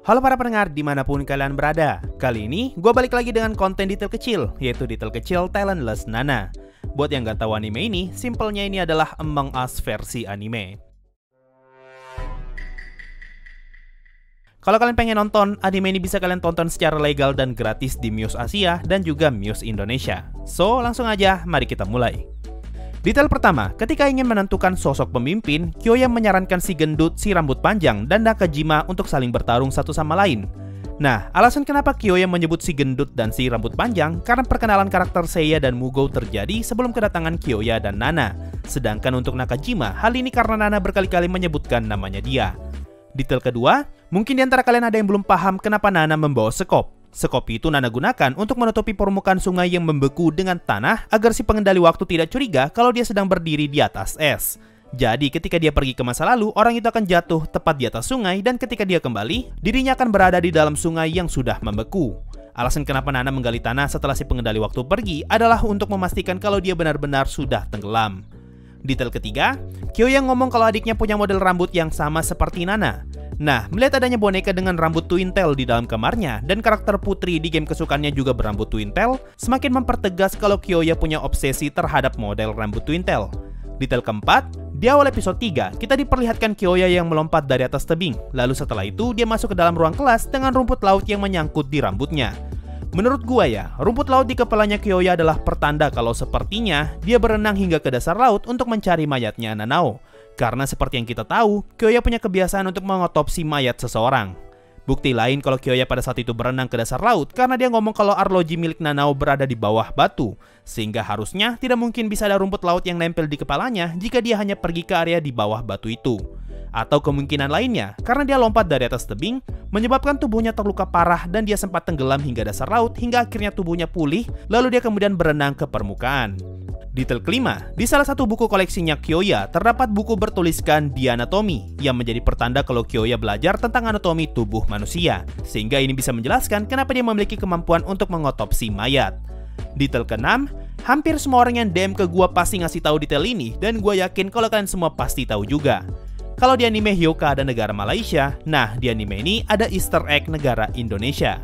Halo para pendengar dimanapun kalian berada. Kali ini gue balik lagi dengan konten detail kecil, yaitu detail kecil Talentless Nana. Buat yang gak tahu anime ini, simpelnya ini adalah Among Us versi anime. Kalau kalian pengen nonton, anime ini bisa kalian tonton secara legal dan gratis di Muse Asia dan juga Muse Indonesia. So, langsung aja, mari kita mulai. Detail pertama, ketika ingin menentukan sosok pemimpin, Kyoya menyarankan si gendut, si rambut panjang, dan Nakajima untuk saling bertarung satu sama lain. Nah, alasan kenapa Kyoya menyebut si gendut dan si rambut panjang karena perkenalan karakter Seiya dan Mugo terjadi sebelum kedatangan Kyoya dan Nana. Sedangkan untuk Nakajima, hal ini karena Nana berkali-kali menyebutkan namanya dia. Detail kedua, mungkin di antara kalian ada yang belum paham kenapa Nana membawa sekop. Sekop itu Nana gunakan untuk menutupi permukaan sungai yang membeku dengan tanah agar si pengendali waktu tidak curiga kalau dia sedang berdiri di atas es. Jadi ketika dia pergi ke masa lalu, orang itu akan jatuh tepat di atas sungai dan ketika dia kembali, dirinya akan berada di dalam sungai yang sudah membeku. Alasan kenapa Nana menggali tanah setelah si pengendali waktu pergi adalah untuk memastikan kalau dia benar-benar sudah tenggelam. Detail ketiga, Kyoya ngomong kalau adiknya punya model rambut yang sama seperti Nana. Nah, melihat adanya boneka dengan rambut twin tail di dalam kamarnya dan karakter putri di game kesukaannya juga berambut twin tail, semakin mempertegas kalau Kyoya punya obsesi terhadap model rambut twin tail. Detail keempat, di awal episode 3, kita diperlihatkan Kyoya yang melompat dari atas tebing, lalu setelah itu dia masuk ke dalam ruang kelas dengan rumput laut yang menyangkut di rambutnya. Menurut gua ya, rumput laut di kepalanya Kyoya adalah pertanda kalau sepertinya dia berenang hingga ke dasar laut untuk mencari mayatnya Nanao. Karena seperti yang kita tahu, Kyoya punya kebiasaan untuk mengotopsi mayat seseorang. Bukti lain kalau Kyoya pada saat itu berenang ke dasar laut karena dia ngomong kalau arloji milik Nanao berada di bawah batu. Sehingga harusnya tidak mungkin bisa ada rumput laut yang nempel di kepalanya jika dia hanya pergi ke area di bawah batu itu. Atau kemungkinan lainnya, karena dia lompat dari atas tebing, menyebabkan tubuhnya terluka parah dan dia sempat tenggelam hingga dasar laut hingga akhirnya tubuhnya pulih, lalu dia kemudian berenang ke permukaan. Detail kelima, di salah satu buku koleksinya Kyoya terdapat buku bertuliskan The Anatomy yang menjadi pertanda kalau Kyoya belajar tentang anatomi tubuh manusia, sehingga ini bisa menjelaskan kenapa dia memiliki kemampuan untuk mengotopsi mayat. Detail keenam, hampir semua orang yang DM ke gua pasti ngasih tahu detail ini dan gua yakin kalau kalian semua pasti tahu juga. Kalau di anime Hyouka ada negara Malaysia, nah di anime ini ada Easter egg negara Indonesia.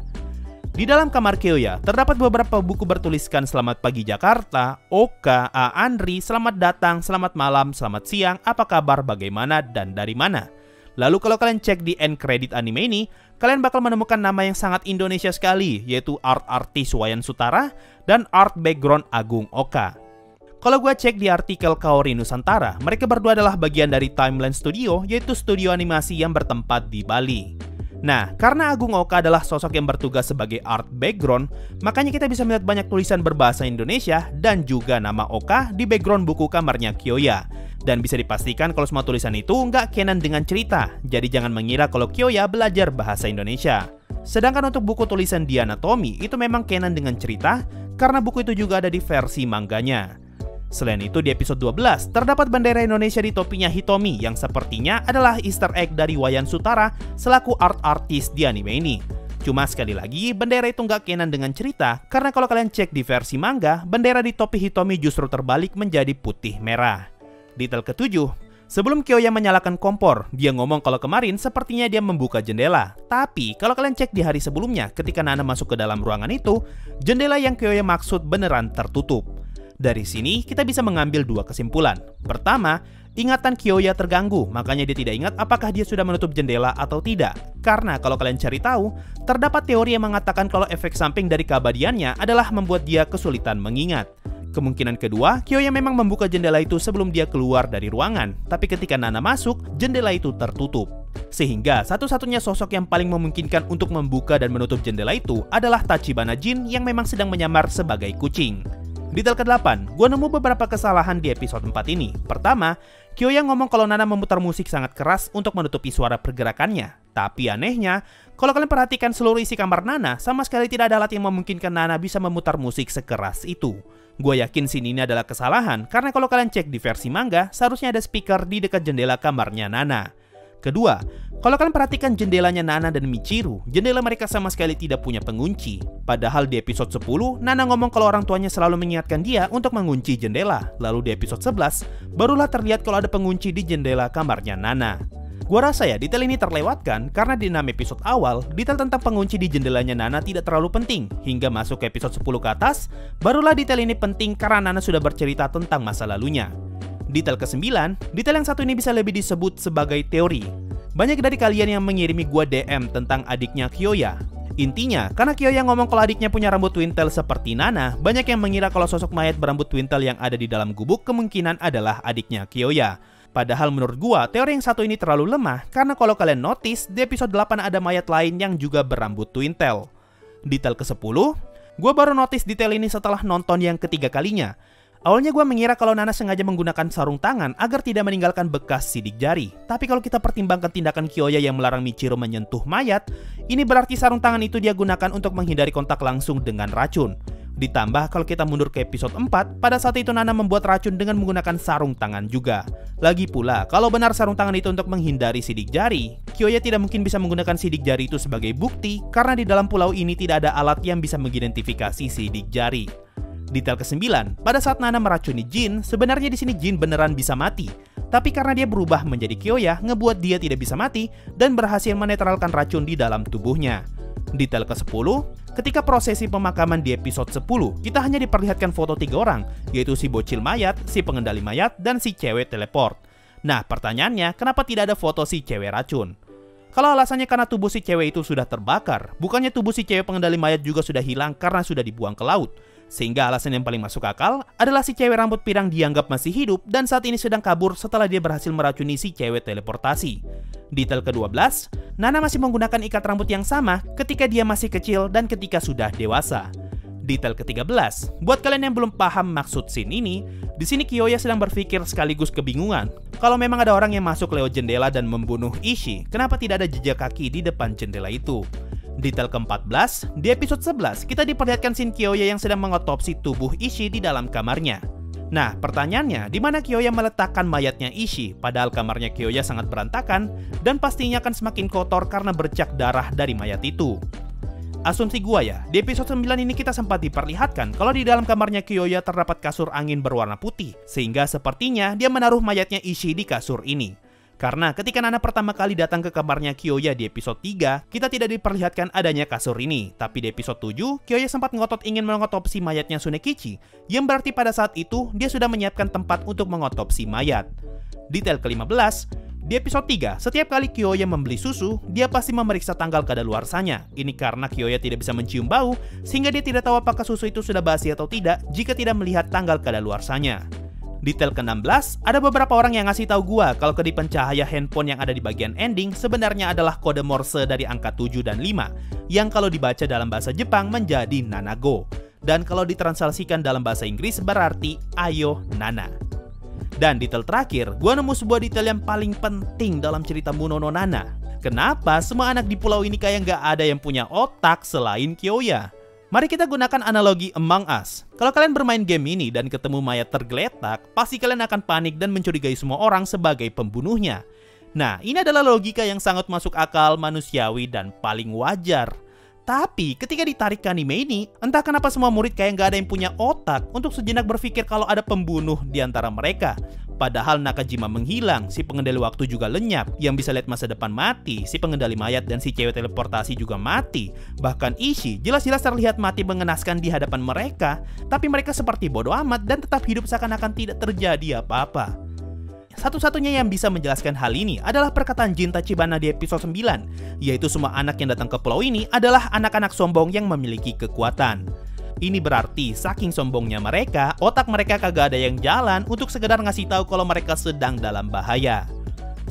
Di dalam kamar Kyoya, terdapat beberapa buku bertuliskan Selamat Pagi Jakarta, Oka, A. Andri, Selamat Datang, Selamat Malam, Selamat Siang, Apa Kabar, Bagaimana, dan Dari Mana. Lalu kalau kalian cek di end credit anime ini, kalian bakal menemukan nama yang sangat Indonesia sekali, yaitu art artis Wayan Sutara dan art background Agung Oka. Kalau gue cek di artikel Kaori Nusantara, mereka berdua adalah bagian dari Timeline Studio, yaitu studio animasi yang bertempat di Bali. Nah, karena Agung Oka adalah sosok yang bertugas sebagai art background, makanya kita bisa melihat banyak tulisan berbahasa Indonesia dan juga nama Oka di background buku kamarnya Kyoya. Dan bisa dipastikan kalau semua tulisan itu nggak canon dengan cerita, jadi jangan mengira kalau Kyoya belajar bahasa Indonesia. Sedangkan untuk buku tulisan The Anatomy, itu memang canon dengan cerita, karena buku itu juga ada di versi mangganya. Selain itu di episode 12, terdapat bendera Indonesia di topinya Hitomi yang sepertinya adalah Easter egg dari Wayan Sutara selaku art artist di anime ini. Cuma sekali lagi, bendera itu nggak canon dengan cerita, karena kalau kalian cek di versi manga, bendera di topi Hitomi justru terbalik menjadi putih merah. Detail ketujuh, sebelum Kyoya menyalakan kompor, dia ngomong kalau kemarin sepertinya dia membuka jendela. Tapi kalau kalian cek di hari sebelumnya, ketika Nana masuk ke dalam ruangan itu, jendela yang Kyoya maksud beneran tertutup. Dari sini, kita bisa mengambil dua kesimpulan. Pertama, ingatan Kyoya terganggu, makanya dia tidak ingat apakah dia sudah menutup jendela atau tidak. Karena kalau kalian cari tahu, terdapat teori yang mengatakan kalau efek samping dari keabadiannya adalah membuat dia kesulitan mengingat. Kemungkinan kedua, Kyoya memang membuka jendela itu sebelum dia keluar dari ruangan, tapi ketika Nana masuk, jendela itu tertutup. Sehingga satu-satunya sosok yang paling memungkinkan untuk membuka dan menutup jendela itu adalah Tachibana Jin yang memang sedang menyamar sebagai kucing. Detail ke-8, gue nemu beberapa kesalahan di episode 4 ini. Pertama, Kyoya ngomong kalau Nana memutar musik sangat keras untuk menutupi suara pergerakannya. Tapi anehnya, kalau kalian perhatikan seluruh isi kamar Nana, sama sekali tidak ada alat yang memungkinkan Nana bisa memutar musik sekeras itu. Gue yakin sini ini adalah kesalahan, karena kalau kalian cek di versi manga, seharusnya ada speaker di dekat jendela kamarnya Nana. Kedua, kalau kalian perhatikan jendelanya Nana dan Michiru, jendela mereka sama sekali tidak punya pengunci. Padahal di episode 10, Nana ngomong kalau orang tuanya selalu mengingatkan dia untuk mengunci jendela. Lalu di episode 11, barulah terlihat kalau ada pengunci di jendela kamarnya Nana. Gua rasa ya detail ini terlewatkan karena di 6 episode awal, detail tentang pengunci di jendelanya Nana tidak terlalu penting. Hingga masuk ke episode 10 ke atas, barulah detail ini penting karena Nana sudah bercerita tentang masa lalunya. Detail ke-9, detail yang satu ini bisa lebih disebut sebagai teori. Banyak dari kalian yang mengirimi gua DM tentang adiknya Kyoya. Intinya, karena Kyoya ngomong kalau adiknya punya rambut twintail seperti Nana, banyak yang mengira kalau sosok mayat berambut twintail yang ada di dalam gubuk kemungkinan adalah adiknya Kyoya. Padahal menurut gua, teori yang satu ini terlalu lemah karena kalau kalian notice, di episode 8 ada mayat lain yang juga berambut twintail. Detail ke-10, gua baru notice detail ini setelah nonton yang ketiga kalinya. Awalnya gue mengira kalau Nana sengaja menggunakan sarung tangan agar tidak meninggalkan bekas sidik jari. Tapi kalau kita pertimbangkan tindakan Kyoya yang melarang Michiro menyentuh mayat, ini berarti sarung tangan itu dia gunakan untuk menghindari kontak langsung dengan racun. Ditambah kalau kita mundur ke episode 4, pada saat itu Nana membuat racun dengan menggunakan sarung tangan juga. Lagi pula, kalau benar sarung tangan itu untuk menghindari sidik jari, Kyoya tidak mungkin bisa menggunakan sidik jari itu sebagai bukti karena di dalam pulau ini tidak ada alat yang bisa mengidentifikasi sidik jari. Detail ke-9, pada saat Nana meracuni Jin, sebenarnya di sini Jin beneran bisa mati. Tapi karena dia berubah menjadi Kyoya, ngebuat dia tidak bisa mati dan berhasil menetralkan racun di dalam tubuhnya. Detail ke-10, ketika prosesi pemakaman di episode 10, kita hanya diperlihatkan foto 3 orang, yaitu si bocil mayat, si pengendali mayat, dan si cewek teleport. Nah, pertanyaannya, kenapa tidak ada foto si cewek racun? Kalau alasannya karena tubuh si cewek itu sudah terbakar, bukannya tubuh si cewek pengendali mayat juga sudah hilang karena sudah dibuang ke laut. Sehingga alasan yang paling masuk akal adalah si cewek rambut pirang dianggap masih hidup dan saat ini sedang kabur setelah dia berhasil meracuni si cewek teleportasi. Detail ke-12, Nana masih menggunakan ikat rambut yang sama ketika dia masih kecil dan ketika sudah dewasa. Detail ke-13, buat kalian yang belum paham maksud scene ini, di sini Kyoya sedang berpikir sekaligus kebingungan. Kalau memang ada orang yang masuk lewat jendela dan membunuh Ishii, kenapa tidak ada jejak kaki di depan jendela itu? Detail ke-14, di episode 11 kita diperlihatkan scene Kyoya yang sedang mengotopsi tubuh Ishii di dalam kamarnya. Nah, pertanyaannya, di mana Kyoya meletakkan mayatnya Ishii, padahal kamarnya Kyoya sangat berantakan dan pastinya akan semakin kotor karena bercak darah dari mayat itu. Asumsi gua ya, di episode 9 ini kita sempat diperlihatkan kalau di dalam kamarnya Kyoya terdapat kasur angin berwarna putih, sehingga sepertinya dia menaruh mayatnya Ishii di kasur ini. Karena ketika Nana pertama kali datang ke kamarnya Kyoya di episode 3, kita tidak diperlihatkan adanya kasur ini. Tapi di episode 7, Kyoya sempat ngotot ingin mengotopsi mayatnya Tsunekichi, yang berarti pada saat itu dia sudah menyiapkan tempat untuk mengotopsi mayat. Detail ke-15, di episode 3, setiap kali Kyoya membeli susu, dia pasti memeriksa tanggal kadaluarsanya. Ini karena Kyoya tidak bisa mencium bau, sehingga dia tidak tahu apakah susu itu sudah basi atau tidak jika tidak melihat tanggal kadaluarsanya. Detail ke-16, ada beberapa orang yang ngasih tahu gua kalau kedipan cahaya handphone yang ada di bagian ending sebenarnya adalah kode Morse dari angka 7 dan 5, yang kalau dibaca dalam bahasa Jepang menjadi Nanago. Dan kalau ditranslasikan dalam bahasa Inggris berarti Ayo Nana. Dan detail terakhir, gua nemu sebuah detail yang paling penting dalam cerita Muno no Nana. Kenapa semua anak di pulau ini kayak nggak ada yang punya otak selain Kyoya? Mari kita gunakan analogi Among Us. Kalau kalian bermain game ini dan ketemu mayat tergeletak, pasti kalian akan panik dan mencurigai semua orang sebagai pembunuhnya. Nah, ini adalah logika yang sangat masuk akal, manusiawi, dan paling wajar. Tapi ketika ditarik ke anime ini, entah kenapa semua murid kayak nggak ada yang punya otak untuk sejenak berpikir kalau ada pembunuh di antara mereka. Padahal Nakajima menghilang, si pengendali waktu juga lenyap, yang bisa lihat masa depan mati, si pengendali mayat dan si cewek teleportasi juga mati. Bahkan Ishii jelas-jelas terlihat mati mengenaskan di hadapan mereka, tapi mereka seperti bodoh amat dan tetap hidup seakan-akan tidak terjadi apa-apa. Satu-satunya yang bisa menjelaskan hal ini adalah perkataan Jin Tachibana di episode 9, yaitu semua anak yang datang ke pulau ini adalah anak-anak sombong yang memiliki kekuatan. Ini berarti saking sombongnya mereka, otak mereka kagak ada yang jalan untuk sekedar ngasih tahu kalau mereka sedang dalam bahaya.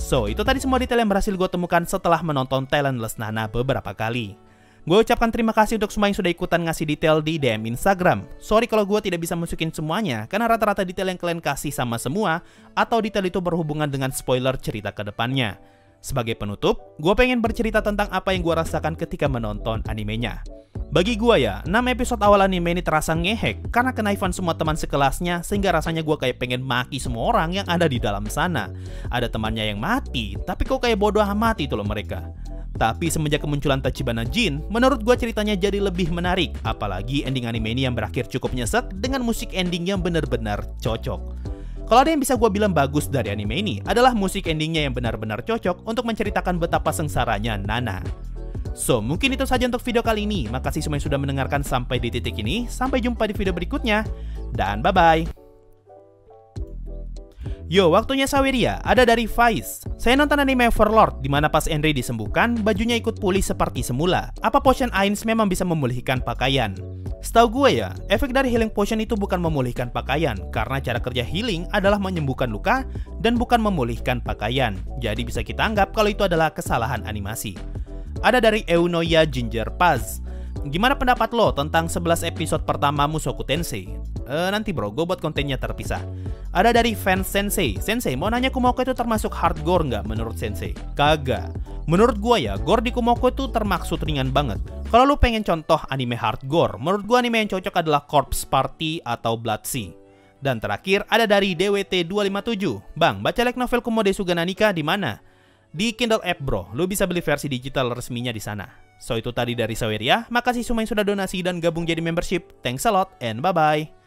So, itu tadi semua detail yang berhasil gue temukan setelah menonton Talentless Nana beberapa kali. Gue ucapkan terima kasih untuk semua yang sudah ikutan ngasih detail di DM Instagram. Sorry kalau gue tidak bisa masukin semuanya, karena rata-rata detail yang kalian kasih sama semua, atau detail itu berhubungan dengan spoiler cerita ke depannya. Sebagai penutup, gue pengen bercerita tentang apa yang gue rasakan ketika menonton animenya. Bagi gue ya, 6 episode awal anime ini terasa ngehek karena kenaifan semua teman sekelasnya sehingga rasanya gue kayak pengen maki semua orang yang ada di dalam sana. Ada temannya yang mati, tapi kok kayak bodoh amat itu loh mereka. Tapi semenjak kemunculan Tachibana Jin, menurut gue ceritanya jadi lebih menarik. Apalagi ending anime ini yang berakhir cukup nyesek dengan musik ending yang benar-benar cocok. Kalau ada yang bisa gue bilang bagus dari anime ini adalah musik endingnya yang benar-benar cocok untuk menceritakan betapa sengsaranya Nana. So, mungkin itu saja untuk video kali ini. Makasih semua yang sudah mendengarkan sampai di titik ini. Sampai jumpa di video berikutnya. Dan bye-bye. Yo, waktunya Saweria, ada dari Vice. Saya nonton anime Overlord, di mana pas Henry disembuhkan, bajunya ikut pulih seperti semula. Apa Potion Ains memang bisa memulihkan pakaian? Setahu gue ya, efek dari healing potion itu bukan memulihkan pakaian, karena cara kerja healing adalah menyembuhkan luka dan bukan memulihkan pakaian. Jadi bisa kita anggap kalau itu adalah kesalahan animasi. Ada dari Eunoya Ginger Paz. Gimana pendapat lo tentang 11 episode pertama Mushoku Tensei? Nanti bro, gue buat kontennya terpisah. Ada dari Fans Sensei. Sensei, mau nanya Kumoko itu termasuk hardcore nggak menurut Sensei? Kagak. Menurut gue ya, gore di Kumoko itu termaksud ringan banget. Kalau lo pengen contoh anime hardcore, menurut gue anime yang cocok adalah Corpse Party atau Blood Sea. Dan terakhir, ada dari DWT257. Bang, baca light novel Komode Sugananika di mana? Di Kindle App bro, lo bisa beli versi digital resminya di sana. So itu tadi dari Saweria, makasih semua yang sudah donasi dan gabung jadi membership. Thanks a lot and bye-bye.